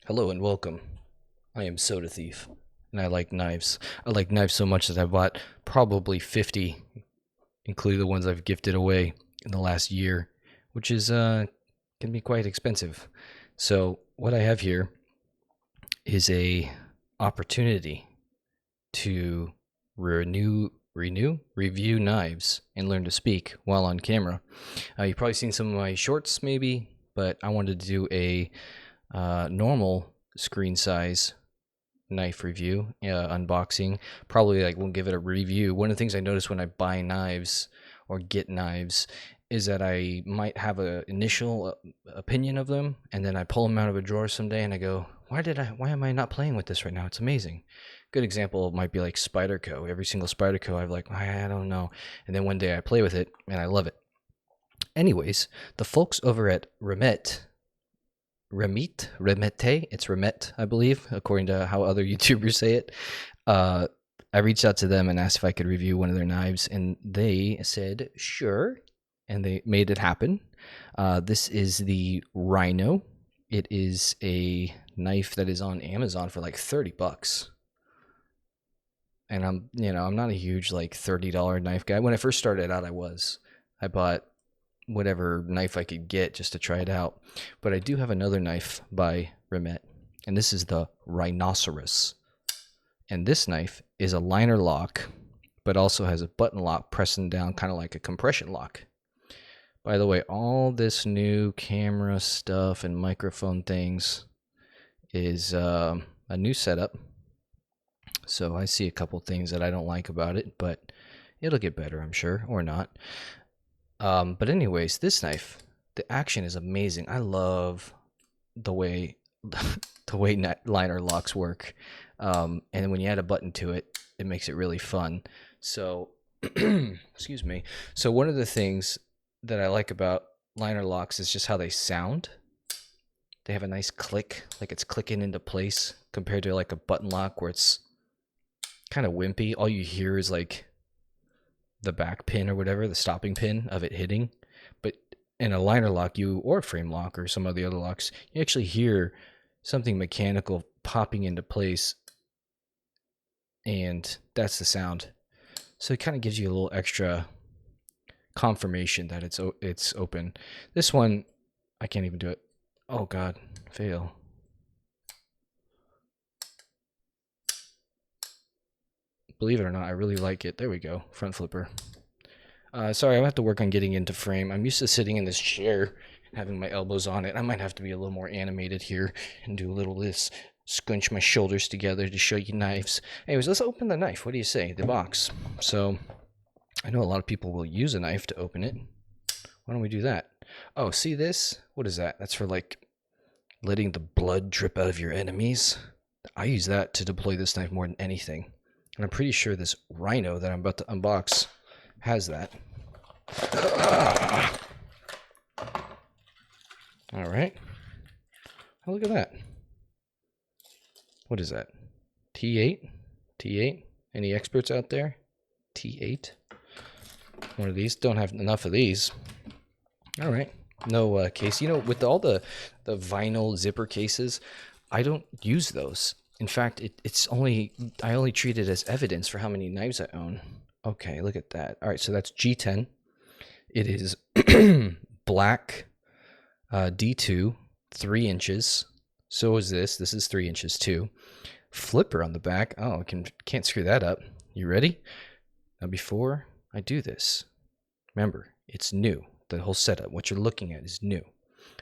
Hello and welcome. I am Soda Thief, and I like knives. I like knives so much that I bought probably 50, including the ones I've gifted away in the last year, which is can be quite expensive. So what I have here is a opportunity to review knives and learn to speak while on camera. You've probably seen some of my shorts, maybe, but I wanted to do a normal screen size knife review, unboxing. Probably like we'll give it a review. One of the things I notice when I buy knives or get knives is that I might have an initial opinion of them, and then I pull them out of a drawer someday and I go, why am I not playing with this right now? It's amazing. Good example might be like Spyderco. Every single Spyderco I've like, I don't know. And then one day I play with it and I love it. Anyways, the folks over at Remette, it's Remette, I believe, according to how other YouTubers say it. I reached out to them and asked if I could review one of their knives, and they said sure, and they made it happen. This is the Rhino. It is a knife that is on Amazon for like $30. And I'm not a huge like $30 knife guy. When I first started out, I bought whatever knife I could get just to try it out. But I do have another knife by Remette, and this is the Rhinoceros. And this knife is a liner lock, but also has a button lock pressing down, kind of like a compression lock. By the way, all this new camera stuff and microphone things is a new setup. So I see a couple things that I don't like about it, but it'll get better, I'm sure, or not. But anyways, this knife, the action is amazing. I love the way liner locks work. And when you add a button to it, it makes it really fun. So, excuse me. So one of the things that I like about liner locks is just how they sound. They have a nice click, like it's clicking into place, compared to like a button lock where it's kind of wimpy. All you hear is like the back pin or whatever, the stopping pin of it hitting. But in a liner lock, or a frame lock or some of the other locks, you actually hear something mechanical popping into place, and that's the sound. So it kind of gives you a little extra confirmation that it's open. This one, I can't even do it. Oh God, fail. Believe it or not, I really like it. There we go, front flipper. Sorry, I have to work on getting into frame. I'm used to sitting in this chair, having my elbows on it. I might have to be a little more animated here and do a little this, scrunch my shoulders together to show you knives. Anyways, let's open the knife. What do you say? The box. So I know a lot of people will use a knife to open it. Why don't we do that? Oh, see this? What is that? That's for like letting the blood drip out of your enemies. I use that to deploy this knife more than anything. And I'm pretty sure this Rhino that I'm about to unbox has that. All right. Oh, look at that. What is that? T8? T8? Any experts out there? T8? One of these. Don't have enough of these. All right. No case. With all the vinyl zipper cases, I don't use those. In fact, I only treat it as evidence for how many knives I own. Okay, look at that. All right, so that's G10. It is black D2, 3 inches. So is this. This is 3 inches too. Flipper on the back. Oh, can't screw that up. You ready? Now, before I do this, remember, it's new. The whole setup, what you're looking at, is new.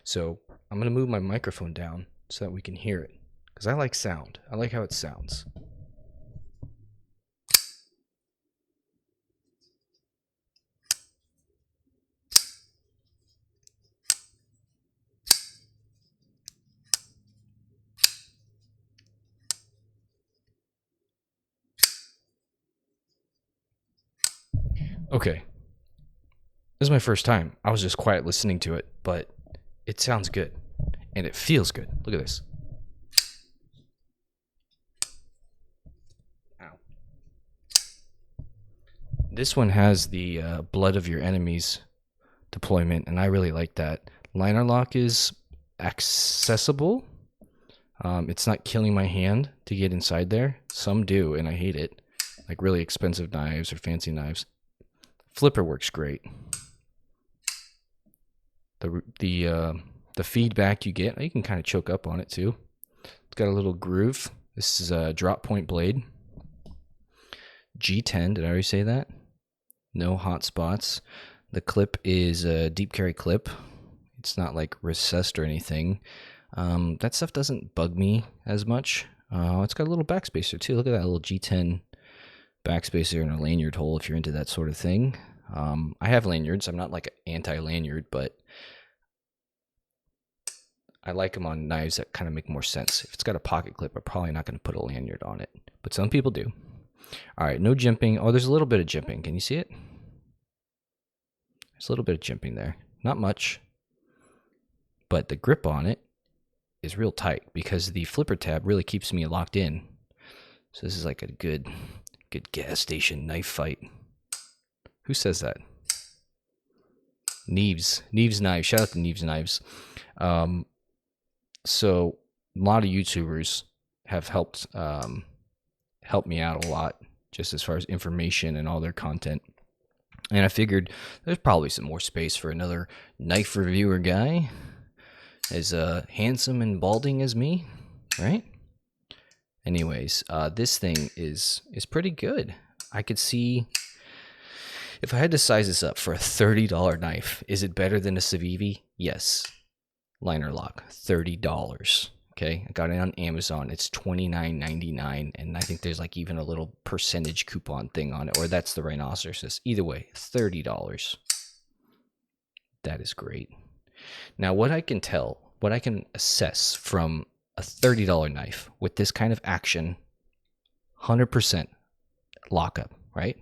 So I'm going to move my microphone down so that we can hear it. Because I like sound. I like how it sounds. Okay. This is my first time. I was just quiet listening to it, but it sounds good. And it feels good. Look at this. Ow. This one has the blood of your enemies deployment, and I really like that. Liner lock is accessible, It's not killing my hand to get inside there. Some do, and I hate it. Like really expensive knives or fancy knives. Flipper works great. The feedback you get, you can kind of choke up on it too. It's got a little groove. This is a drop point blade. G10, did I already say that? No hot spots. The clip is a deep carry clip. It's not like recessed or anything. That stuff doesn't bug me as much. It's got a little backspacer too. Look at that little G10 backspacer and a lanyard hole if you're into that sort of thing. I have lanyards. I'm not like anti-lanyard, but I like them on knives that kind of make more sense. If it's got a pocket clip, I'm probably not going to put a lanyard on it, but some people do. All right, no jimping. Oh, there's a little bit of jimping. Can you see it? There's a little bit of jimping there. Not much, but the grip on it is real tight because the flipper tab really keeps me locked in. So this is like a good gas station knife fight. Who says that? Neves Knives. Shout out to Neves Knives. So a lot of YouTubers have helped me out a lot just as far as information and all their content. And I figured there's probably some more space for another knife reviewer guy as handsome and balding as me, right? Anyways, this thing is pretty good. I could see if I had to size this up for a $30 knife, is it better than a Civivi? Yes. Linerlock, $30. Okay, I got it on Amazon. It's $29.99, and I think there's like even a little percentage coupon thing on it, or that's the Rhinoceros. Either way, $30. That is great. Now, what I can assess from a $30 knife with this kind of action, 100% lockup, right,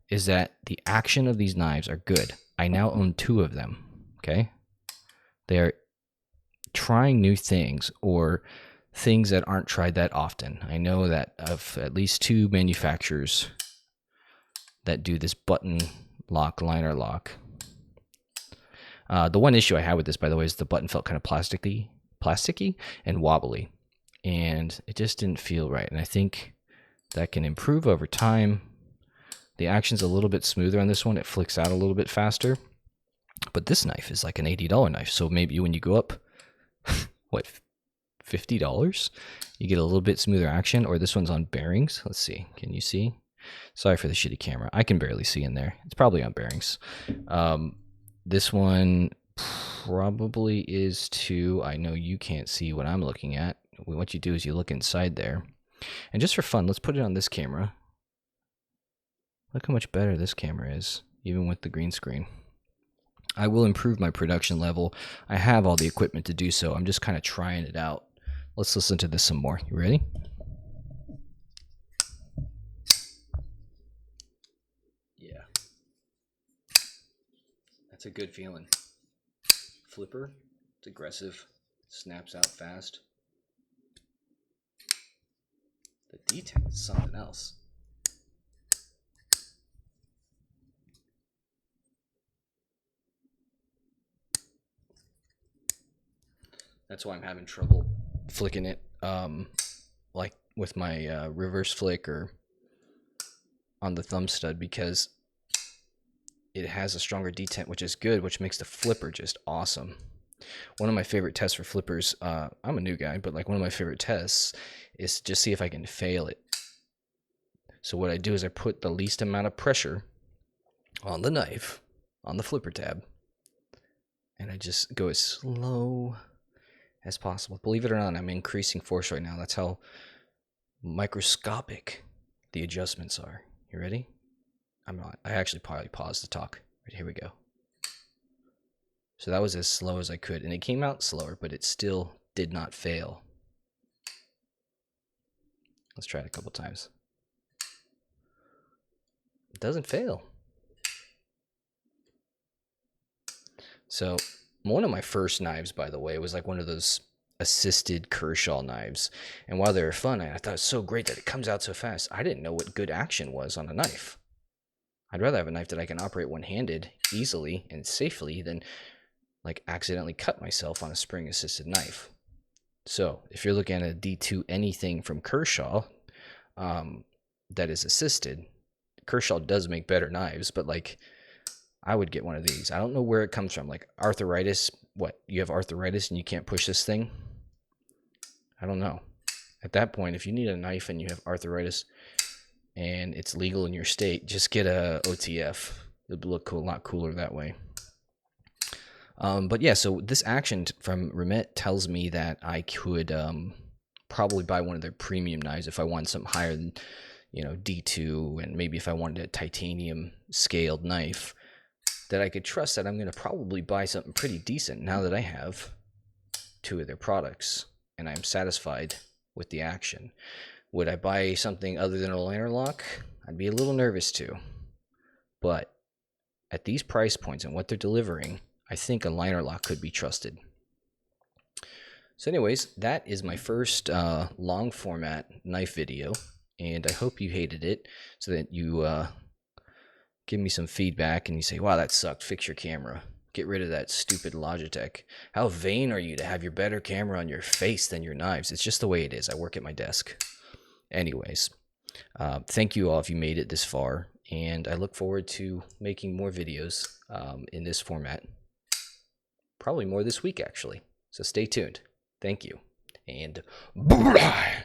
is that the action of these knives are good. I now own 2 of them, okay? They're trying new things or things that aren't tried that often. I know that of at least 2 manufacturers that do this button lock, liner lock. The one issue I had with this, by the way, is the button felt kind of plasticky and wobbly, and it just didn't feel right. And I think that can improve over time. The action's a little bit smoother on this one. It flicks out a little bit faster. But this knife is like an $80 knife. So maybe when you go up, what, $50, you get a little bit smoother action. Or this one's on bearings. Let's see. Can you see? Sorry for the shitty camera. I can barely see in there. It's probably on bearings. This one probably is too. I know you can't see what I'm looking at. What you do is you look inside there. And just for fun, let's put it on this camera. Look how much better this camera is, even with the green screen. I will improve my production level. I have all the equipment to do so. I'm just kind of trying it out. Let's listen to this some more. You ready? Yeah. That's a good feeling. Flipper, it's aggressive, snaps out fast. The detail is something else. That's why I'm having trouble flicking it, like with my reverse flick or on the thumb stud, because it has a stronger detent, which is good, which makes the flipper just awesome. One of my favorite tests for flippers, I'm a new guy, but like one of my favorite tests is to just see if I can fail it. So what I do is I put the least amount of pressure on the knife, on the flipper tab, and I just go as slow as possible. Believe it or not, I'm increasing force right now. That's how microscopic the adjustments are. You ready? I'm not. I actually probably paused to talk. Right, here we go. So that was as slow as I could, and it came out slower, but it still did not fail. Let's try it a couple times. It doesn't fail. So one of my first knives, by the way, was like one of those assisted Kershaw knives. And while they were fun, I thought it was so great that it comes out so fast. I didn't know what good action was on a knife. I'd rather have a knife that I can operate one-handed easily and safely than like accidentally cut myself on a spring-assisted knife. So if you're looking at a D2 anything from Kershaw that is assisted, Kershaw does make better knives, but like I would get one of these. I don't know where it comes from. Like arthritis, what? You have arthritis and you can't push this thing? I don't know. At that point, if you need a knife and you have arthritis and it's legal in your state, just get a OTF. It'll look cool, a lot cooler that way. But yeah, so this action from Remette tells me that I could probably buy one of their premium knives if I want something higher than, D2, and maybe if I wanted a titanium scaled knife, that I could trust that I'm going to probably buy something pretty decent now that I have 2 of their products and I'm satisfied with the action. Would I buy something other than a Linerlock? I'd be a little nervous too. But at these price points and what they're delivering, I think a Linerlock could be trusted. So anyways, that is my first long format knife video, and I hope you hated it, so that you give me some feedback and you say, wow, that sucked, fix your camera. Get rid of that stupid Logitech. How vain are you to have your better camera on your face than your knives? It's just the way it is. I work at my desk. Anyways, thank you all if you made it this far, and I look forward to making more videos in this format. Probably more this week, actually. So stay tuned. Thank you. And bye.